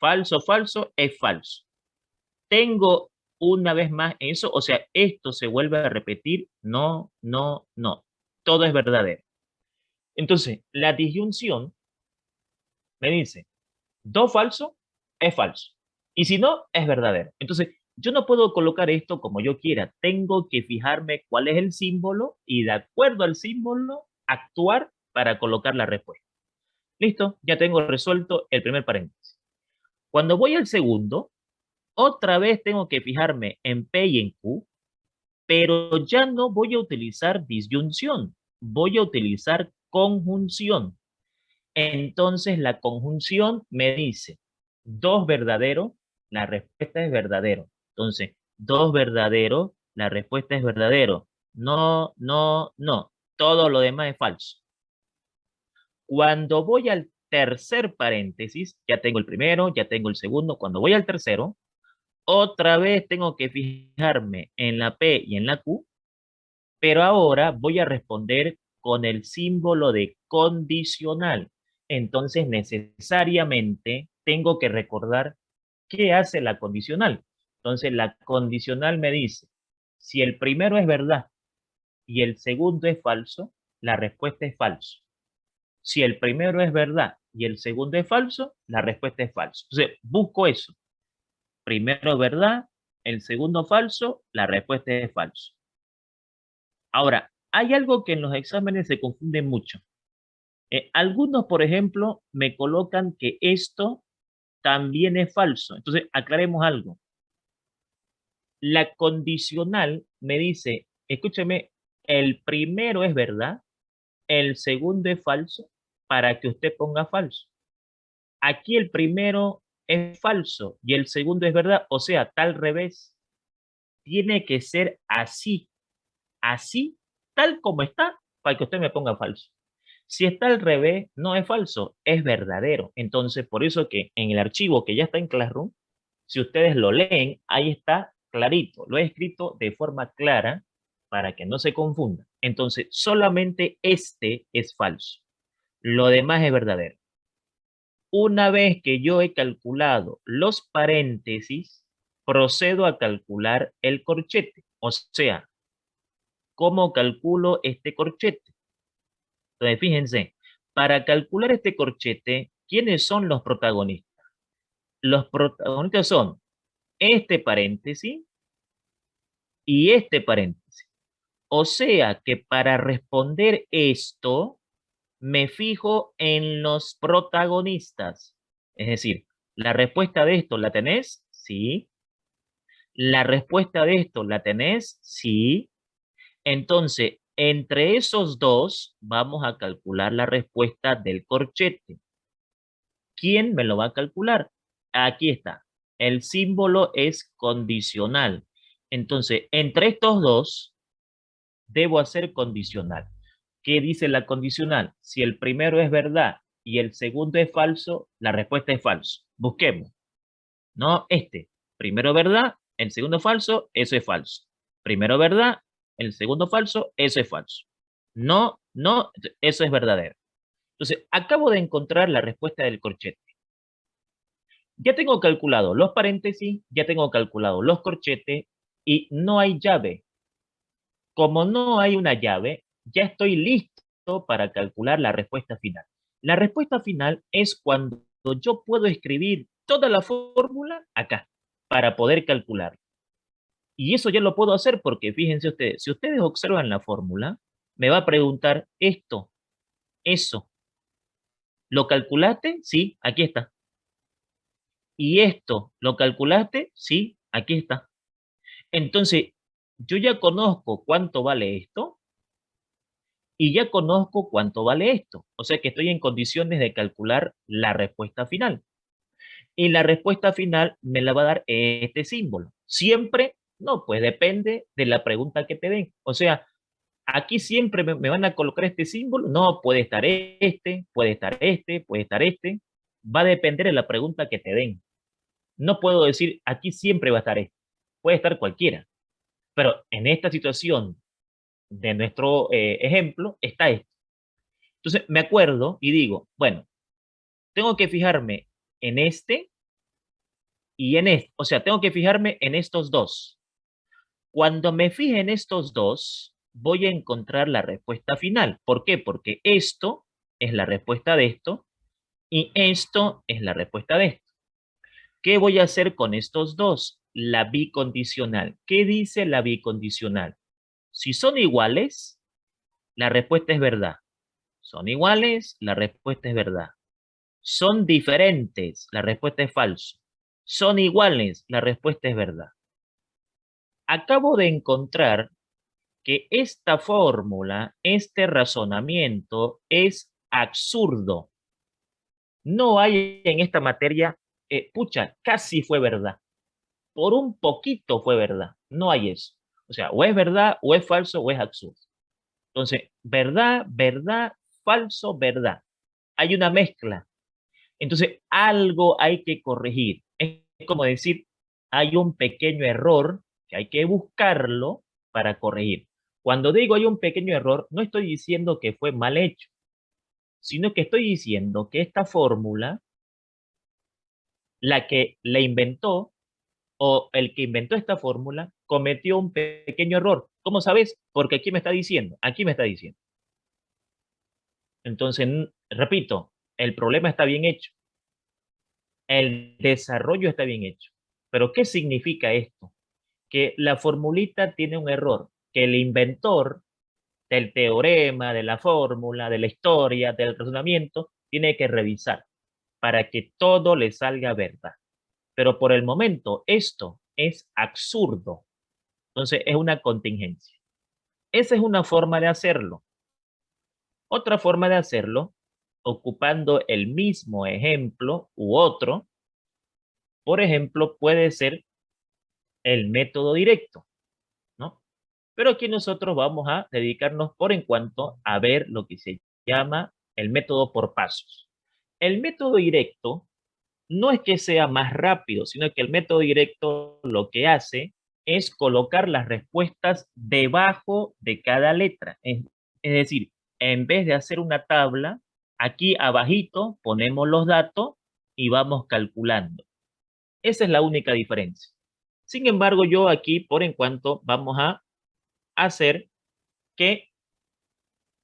Falso, falso, es falso. Tengo una vez más eso, o sea, esto se vuelve a repetir, no, no, no. Todo es verdadero. Entonces, la disyunción me dice, dos falso es falso. Y si no, es verdadero. Entonces, yo no puedo colocar esto como yo quiera. Tengo que fijarme cuál es el símbolo y de acuerdo al símbolo, actuar para colocar la respuesta. Listo, ya tengo resuelto el primer paréntesis. Cuando voy al segundo, otra vez tengo que fijarme en P y en Q, pero ya no voy a utilizar disyunción, voy a utilizar conjunción. Entonces la conjunción me dice, dos verdadero, la respuesta es verdadero. Entonces, dos verdadero, la respuesta es verdadero. No, no, no. Todo lo demás es falso. Cuando voy al tercer paréntesis, ya tengo el primero, ya tengo el segundo. Cuando voy al tercero, otra vez tengo que fijarme en la P y en la Q, pero ahora voy a responder con el símbolo de condicional. Entonces, necesariamente tengo que recordar qué hace la condicional. Entonces, la condicional me dice, si el primero es verdad y el segundo es falso, la respuesta es falso. Si el primero es verdad y el segundo es falso, la respuesta es falso. Entonces, busco eso. Primero verdad, el segundo falso, la respuesta es falso. Ahora, hay algo que en los exámenes se confunde mucho. Algunos, por ejemplo, me colocan que esto también es falso. Entonces, aclaremos algo. La condicional me dice, escúcheme, el primero es verdad, el segundo es falso, para que usted ponga falso. Aquí el primero es falso y el segundo es verdad, o sea, tal revés. Tiene que ser así, así, tal como está, para que usted me ponga falso. Si está al revés, no es falso, es verdadero. Entonces, por eso que en el archivo que ya está en Classroom, si ustedes lo leen, ahí está clarito. Lo he escrito de forma clara para que no se confunda. Entonces, solamente este es falso. Lo demás es verdadero. Una vez que yo he calculado los paréntesis, procedo a calcular el corchete. O sea, ¿cómo calculo este corchete? Entonces, fíjense, para calcular este corchete, ¿quiénes son los protagonistas? Los protagonistas son este paréntesis y este paréntesis. O sea que para responder esto, me fijo en los protagonistas. Es decir, la respuesta de esto la tenés, sí. La respuesta de esto la tenés, sí. Entonces, entre esos dos, vamos a calcular la respuesta del corchete. ¿Quién me lo va a calcular? Aquí está. El símbolo es condicional. Entonces, entre estos dos, debo hacer condicional. ¿Qué dice la condicional? Si el primero es verdad y el segundo es falso, la respuesta es falso. Busquemos. No, este. Primero verdad, el segundo falso, eso es falso. Primero verdad, el segundo falso, eso es falso. No, no, eso es verdadero. Entonces, acabo de encontrar la respuesta del corchete. Ya tengo calculado los paréntesis, ya tengo calculado los corchetes y no hay llave. Como no hay una llave, ya estoy listo para calcular la respuesta final. La respuesta final es cuando yo puedo escribir toda la fórmula acá para poder calcular. Y eso ya lo puedo hacer porque fíjense ustedes, si ustedes observan la fórmula, me va a preguntar esto, eso. ¿Lo calculaste? Sí, aquí está. ¿Y esto lo calculaste? Sí, aquí está. Entonces, yo ya conozco cuánto vale esto y ya conozco cuánto vale esto. O sea que estoy en condiciones de calcular la respuesta final. Y la respuesta final me la va a dar este símbolo. Siempre, no, pues depende de la pregunta que te den. O sea, aquí siempre me van a colocar este símbolo. No, puede estar este, puede estar este, puede estar este. Va a depender de la pregunta que te den. No puedo decir, aquí siempre va a estar este. Puede estar cualquiera. Pero en esta situación de nuestro ejemplo está esto. Entonces me acuerdo y digo, bueno, tengo que fijarme en este y en este, o sea, tengo que fijarme en estos dos. Cuando me fije en estos dos, voy a encontrar la respuesta final. ¿Por qué? Porque esto es la respuesta de esto y esto es la respuesta de esto. ¿Qué voy a hacer con estos dos? La bicondicional. ¿Qué dice la bicondicional? Si son iguales, la respuesta es verdad. Son iguales, la respuesta es verdad. Son diferentes, la respuesta es falso. Son iguales, la respuesta es verdad. Acabo de encontrar que esta fórmula, este razonamiento es absurdo. No hay en esta materia, pucha, casi fue verdad. Por un poquito fue verdad. No hay eso. O sea, o es verdad, o es falso, o es absurdo. Entonces, verdad, verdad, falso, verdad. Hay una mezcla. Entonces, algo hay que corregir. Es como decir, hay un pequeño error que hay que buscarlo para corregir. Cuando digo hay un pequeño error, no estoy diciendo que fue mal hecho, sino que estoy diciendo que esta fórmula, la que la inventó o el que inventó esta fórmula, cometió un pequeño error. ¿Cómo sabes? Porque aquí me está diciendo, aquí me está diciendo. Entonces, repito, el problema está bien hecho, el desarrollo está bien hecho. Pero ¿qué significa esto? Que la formulita tiene un error, que el inventor del teorema, de la fórmula, de la historia, del razonamiento, tiene que revisar para que todo le salga verdad. Pero por el momento esto es absurdo. Entonces es una contingencia. Esa es una forma de hacerlo. Otra forma de hacerlo, ocupando el mismo ejemplo u otro, por ejemplo, puede ser el método directo, ¿no? Pero aquí nosotros vamos a dedicarnos por en cuanto a ver lo que se llama el método por pasos. El método directo no es que sea más rápido, sino que el método directo lo que hace es colocar las respuestas debajo de cada letra. Es decir, en vez de hacer una tabla, aquí abajito ponemos los datos y vamos calculando. Esa es la única diferencia. Sin embargo, yo aquí, por en cuanto, vamos a hacer que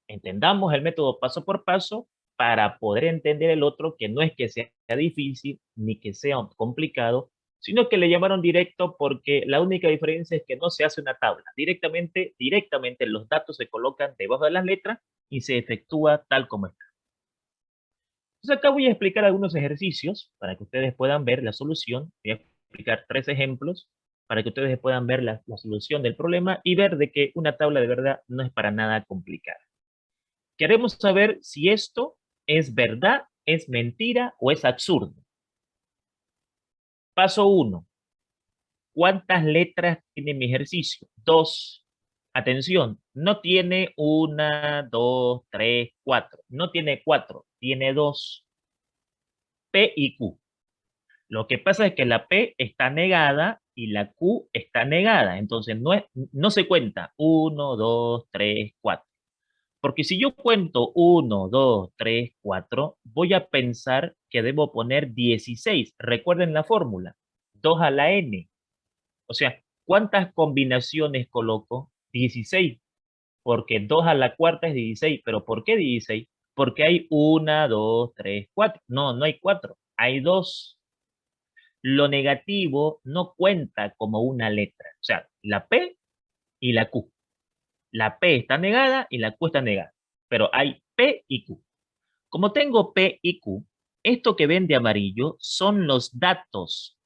entendamos el método paso por paso para poder entender el otro, que no es que sea difícil ni que sea complicado, sino que le llamaron directo porque la única diferencia es que no se hace una tabla. Directamente los datos se colocan debajo de las letras y se efectúa tal como está. Entonces acá voy a explicar algunos ejercicios para que ustedes puedan ver la solución. Voy a explicar 3 ejemplos para que ustedes puedan ver la solución del problema y ver de que una tabla de verdad no es para nada complicada. Queremos saber si esto es verdad, es mentira o es absurdo. Paso 1. ¿Cuántas letras tiene mi ejercicio? 2. Atención, no tiene 1, 2, 3, 4. No tiene 4, tiene 2. P y Q. Lo que pasa es que la P está negada y la Q está negada. Entonces no se cuenta 1, 2, 3, 4. Porque si yo cuento 1, 2, 3, 4, voy a pensar que debo poner 16. Recuerden la fórmula, 2 a la n. O sea, ¿cuántas combinaciones coloco? 16. Porque 2 a la cuarta es 16. ¿Pero por qué 16? Porque hay 1, 2, 3, 4. No, no hay 4, hay 2. Lo negativo no cuenta como una letra. O sea, la P y la Q. La P está negada y la Q está negada. Pero hay P y Q. Como tengo P y Q, esto que ven de amarillo son los datos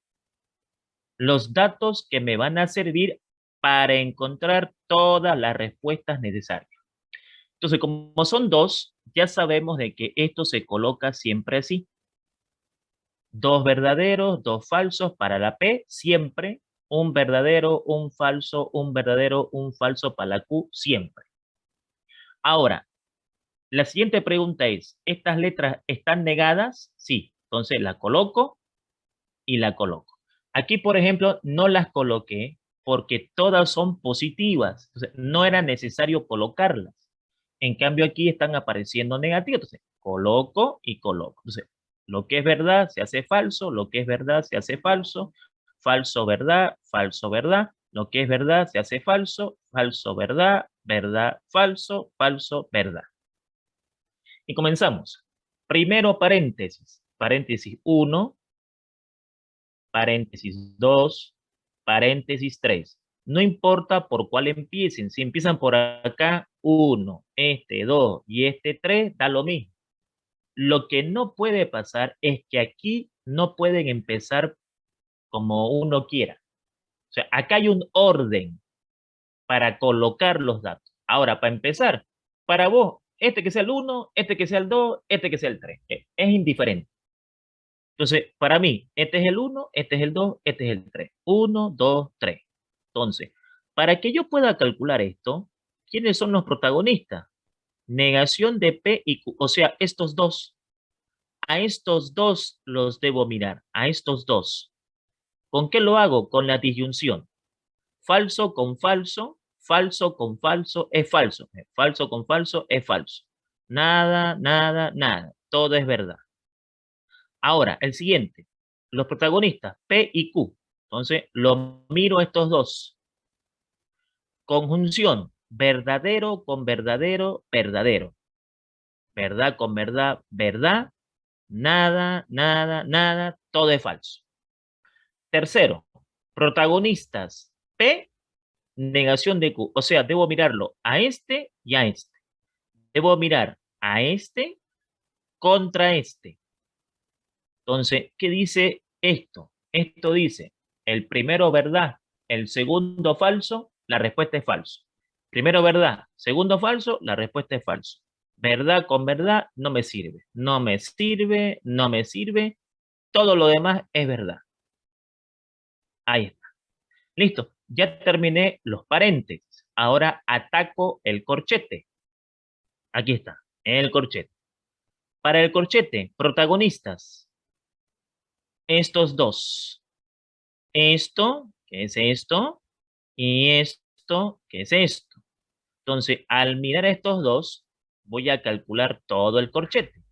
que me van a servir para encontrar todas las respuestas necesarias. Entonces, como son dos, ya sabemos de que esto se coloca siempre así. 2 verdaderos, 2 falsos para la P, siempre. Un verdadero, un falso, un verdadero, un falso para la Q, siempre. Ahora, la siguiente pregunta es, ¿estas letras están negadas? Sí. Entonces la coloco y la coloco. Aquí, por ejemplo, no las coloqué porque todas son positivas. Entonces, no era necesario colocarlas. En cambio, aquí están apareciendo negativas. Entonces, coloco y coloco. Entonces, Lo que es verdad se hace falso, lo que es verdad se hace falso, falso, verdad, falso, verdad. Lo que es verdad se hace falso, falso, verdad, verdad, falso, falso, verdad. Y comenzamos. Primero paréntesis, paréntesis 1, paréntesis 2, paréntesis 3. No importa por cuál empiecen, si empiezan por acá, 1, este 2 y este 3, da lo mismo. Lo que no puede pasar es que aquí no pueden empezar como uno quiera. O sea, acá hay un orden para colocar los datos. Ahora, para empezar, para vos, este que sea el 1, este que sea el 2, este que sea el 3. Es indiferente. Entonces, para mí, este es el 1, este es el 2, este es el 3. 1, 2, 3. Entonces, para que yo pueda calcular esto, ¿quiénes son los protagonistas? Negación de P y Q, o sea, estos dos. A estos dos los debo mirar, a estos dos. ¿Con qué lo hago? Con la disyunción. Falso con falso, falso con falso es falso. Falso con falso es falso. Nada, nada, nada. Todo es verdad. Ahora, el siguiente. Los protagonistas, P y Q. Entonces, lo miro a estos dos. Conjunción. Verdadero con verdadero, verdadero. Verdad con verdad, verdad. Nada, nada, nada. Todo es falso. Tercero, protagonistas P, negación de Q. O sea, debo mirarlo a este y a este. Debo mirar a este contra este. Entonces, ¿qué dice esto? Esto dice, el primero verdad, el segundo falso, la respuesta es falso. Primero verdad, segundo falso, la respuesta es falso. Verdad con verdad no me sirve. No me sirve, no me sirve. Todo lo demás es verdad. Ahí está. Listo, ya terminé los paréntesis. Ahora ataco el corchete. Aquí está, el corchete. Para el corchete, protagonistas. Estos dos. Esto, ¿qué es esto? Y esto, ¿qué es esto? Entonces, al mirar estos dos, voy a calcular todo el corchete.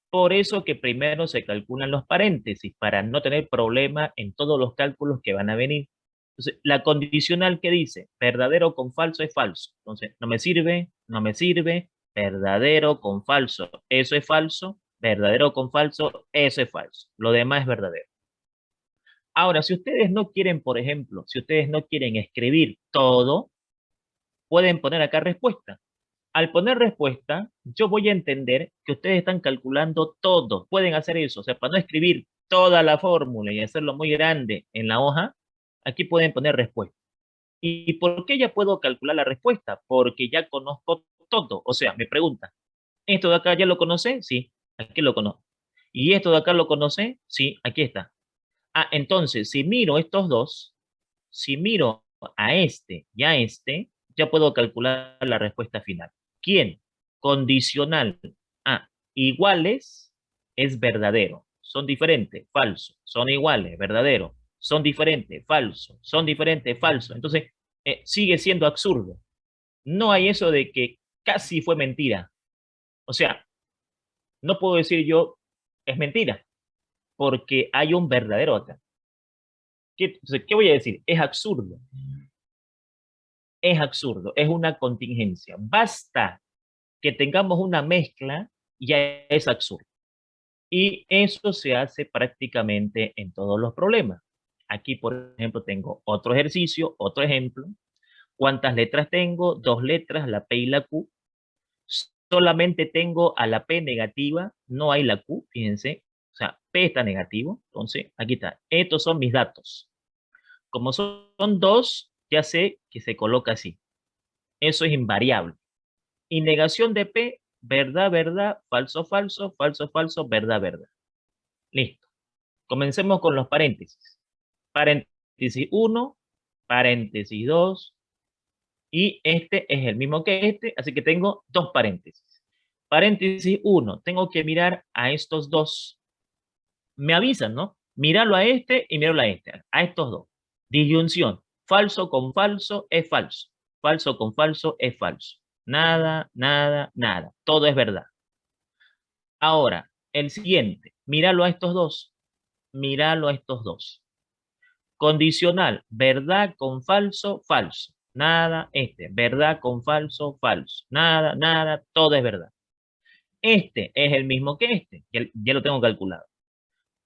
Por eso que primero se calculan los paréntesis, para no tener problema en todos los cálculos que van a venir. Entonces, la condicional que dice verdadero con falso es falso. Entonces, no me sirve, no me sirve, verdadero con falso, eso es falso, verdadero con falso, eso es falso. Lo demás es verdadero. Ahora, si ustedes no quieren, por ejemplo, si ustedes no quieren escribir todo, pueden poner acá respuesta. Al poner respuesta, yo voy a entender que ustedes están calculando todo. Pueden hacer eso. O sea, para no escribir toda la fórmula y hacerlo muy grande en la hoja, aquí pueden poner respuesta. ¿Y por qué ya puedo calcular la respuesta? Porque ya conozco todo. O sea, me pregunta, ¿esto de acá ya lo conoce? Sí, aquí lo conozco. ¿Y esto de acá lo conoce? Sí, aquí está. Ah, entonces, si miro estos dos, si miro a este y a este, ya puedo calcular la respuesta final. ¿Quién? Condicional a iguales es verdadero. Son diferentes, falso. Son iguales, verdadero. Son diferentes, falso. Son diferentes, falso. Entonces, sigue siendo absurdo. No hay eso de que casi fue mentira. O sea, no puedo decir yo es mentira, porque hay un verdadero acá. ¿Qué voy a decir? Es absurdo. Es absurdo. Es una contingencia. Basta que tengamos una mezcla, ya es absurdo. Y eso se hace prácticamente en todos los problemas. Aquí, por ejemplo, tengo otro ejercicio, otro ejemplo. ¿Cuántas letras tengo? Dos letras, la P y la Q. Solamente tengo a la P negativa, no hay la Q, fíjense. O sea, P está negativo. Entonces, aquí está. Estos son mis datos. Como son dos, ya sé que se coloca así. Eso es invariable. Y negación de P, verdad, verdad, falso, falso, falso, falso, verdad, verdad. Listo. Comencemos con los paréntesis. Paréntesis 1, paréntesis 2, y este es el mismo que este, así que tengo dos paréntesis. Paréntesis 1, tengo que mirar a estos dos. Me avisan, ¿no? Míralo a este y míralo a este, a estos dos. Disyunción. Falso con falso es falso. Falso con falso es falso. Nada, nada, nada. Todo es verdad. Ahora, el siguiente. Míralo a estos dos. Míralo a estos dos. Condicional, verdad con falso, falso. Nada, este, verdad con falso, falso. Nada, nada, todo es verdad. Este es el mismo que este, ya lo tengo calculado.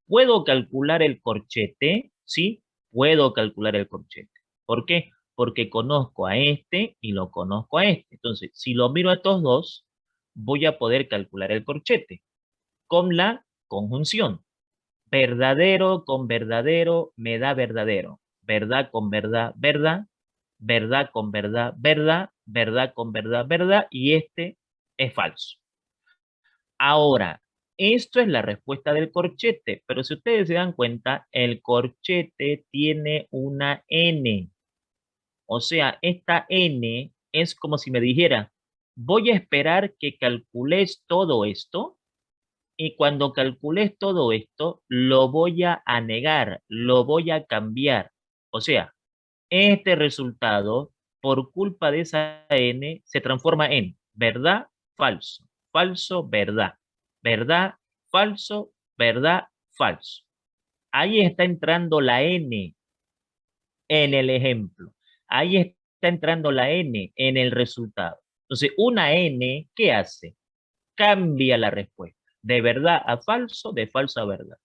¿Puedo calcular el corchete? Sí, puedo calcular el corchete. ¿Por qué? Porque conozco a este y lo conozco a este. Entonces, si lo miro a estos dos, voy a poder calcular el corchete con la conjunción. Verdadero con verdadero me da verdadero. Verdad con verdad, verdad. Verdad con verdad, verdad. Verdad con verdad, verdad. Y este es falso. Ahora, esto es la respuesta del corchete, pero si ustedes se dan cuenta, el corchete tiene una n. O sea, esta n es como si me dijera, voy a esperar que calcules todo esto y cuando calcules todo esto, lo voy a negar, lo voy a cambiar. O sea, este resultado, por culpa de esa n, se transforma en verdad, falso, falso, verdad, verdad, falso, verdad, falso. Ahí está entrando la n en el ejemplo. Ahí está entrando la n en el resultado. Entonces, una n, ¿qué hace? Cambia la respuesta. De verdad a falso, de falso a verdad.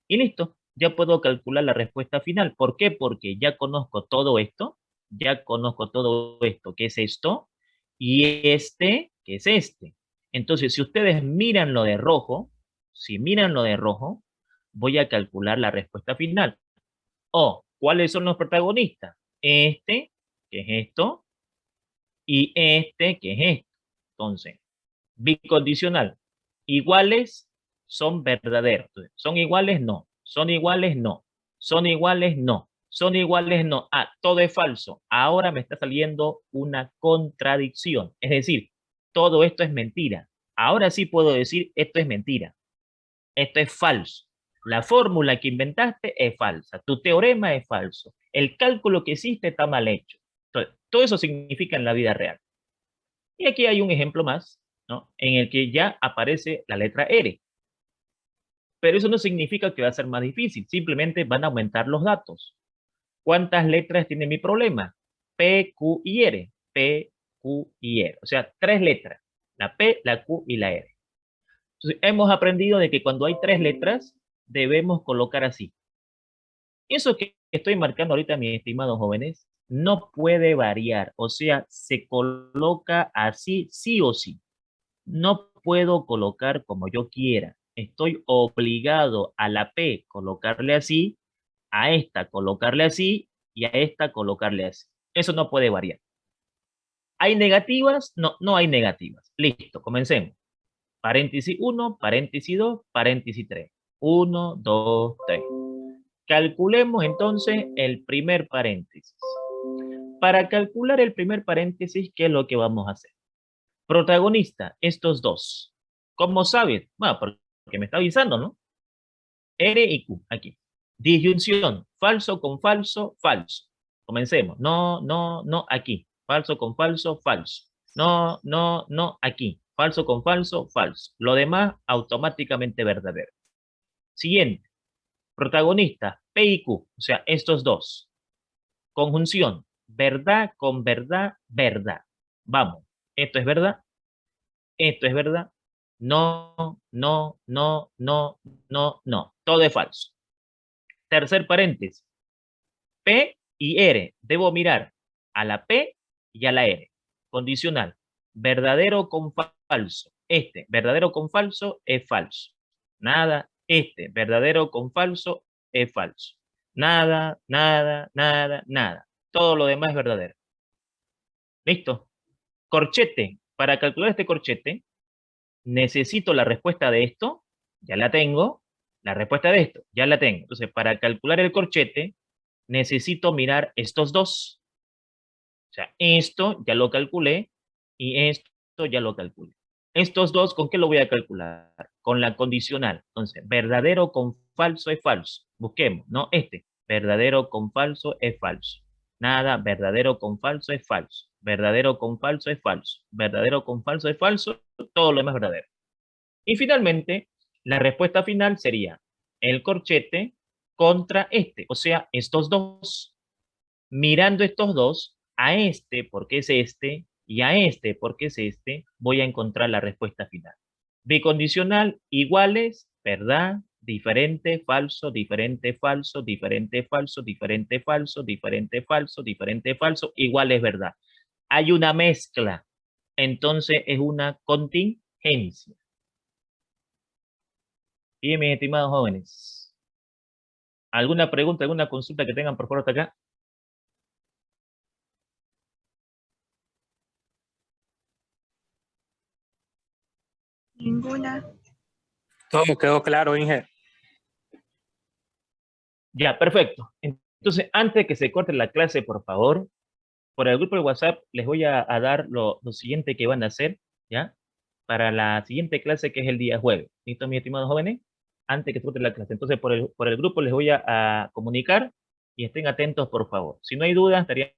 Y listo, ya puedo calcular la respuesta final. ¿Por qué? Porque ya conozco todo esto, ya conozco todo esto, que es esto, y este, que es este. Entonces, si ustedes miran lo de rojo, si miran lo de rojo, voy a calcular la respuesta final. O, ¿cuáles son los protagonistas? Este, que es esto, y este, que es esto. Entonces, bicondicional. Iguales son verdaderos. Entonces, ¿son iguales? No. ¿Son iguales? No. ¿Son iguales? No. ¿Son iguales? No. Ah, todo es falso. Ahora me está saliendo una contradicción. Es decir, todo esto es mentira. Ahora sí puedo decir esto es mentira. Esto es falso. La fórmula que inventaste es falsa. Tu teorema es falso. El cálculo que hiciste está mal hecho. Entonces, todo eso significa en la vida real. Y aquí hay un ejemplo más, ¿no? En el que ya aparece la letra R. Pero eso no significa que va a ser más difícil, simplemente van a aumentar los datos. ¿Cuántas letras tiene mi problema? P, Q y R. P, Q y R. O sea, tres letras. La P, la Q y la R. Entonces, hemos aprendido de que cuando hay tres letras, debemos colocar así. Eso que estoy marcando ahorita, mis estimados jóvenes, no puede variar. O sea, se coloca así, sí o sí. No puedo colocar como yo quiera. Estoy obligado a la P colocarle así, a esta colocarle así y a esta colocarle así. Eso no puede variar. ¿Hay negativas? No, no hay negativas. Listo, comencemos. Paréntesis 1, paréntesis 2, paréntesis 3. 1, 2, 3. Calculemos entonces el primer paréntesis. Para calcular el primer paréntesis, ¿qué es lo que vamos a hacer? Protagonista, estos dos. ¿Cómo sabes? Bueno, porque me está avisando, ¿no? R y Q, aquí. Disyunción, falso con falso, falso. Comencemos. No, no, no, aquí. Falso con falso, falso. No, no, no, aquí. Falso con falso, falso. Lo demás, automáticamente verdadero. Siguiente. Protagonista, P y Q, o sea, estos dos. Conjunción, verdad con verdad, verdad. Vamos. Esto es verdad, esto es verdad. No, no, no, no, no, no. Todo es falso. Tercer paréntesis. P y R. Debo mirar a la P y a la R. Condicional. Verdadero con falso. Este, verdadero con falso, es falso. Nada. Este, verdadero con falso, es falso. Nada, nada, nada, nada. Todo lo demás es verdadero. ¿Listo? Corchete. Para calcular este corchete, necesito la respuesta de esto, ya la tengo, la respuesta de esto, ya la tengo. Entonces, para calcular el corchete, necesito mirar estos dos. O sea, esto ya lo calculé y esto ya lo calculé. Estos dos, ¿con qué lo voy a calcular? Con la condicional. Entonces, verdadero con falso es falso. Busquemos, ¿no? Este, verdadero con falso es falso. Nada, verdadero con falso es falso. Verdadero con falso es falso. Verdadero con falso es falso. Todo lo demás es verdadero. Y finalmente, La respuesta final sería el corchete contra este, o sea, estos dos. Mirando estos dos, a este, porque es este, y a este, porque es este, voy a encontrar la respuesta final. Bicondicional, iguales, verdad, diferente, falso, diferente, falso, diferente, falso, diferente, falso, diferente, falso, diferente, falso, igual es verdad. Hay una mezcla, entonces es una contingencia. Y mis estimados jóvenes, ¿alguna pregunta, alguna consulta que tengan por favor hasta acá? Ninguna. Todo quedó claro, Inge. Ya, perfecto. Entonces, antes de que se corte la clase, por favor, por el grupo de WhatsApp les voy a dar lo siguiente que van a hacer, ¿ya? Para la siguiente clase que es el día jueves. ¿Listo, mis estimados jóvenes? Antes que se corte la clase. Entonces, por el grupo les voy a comunicar y estén atentos, por favor. Si no hay dudas, estaría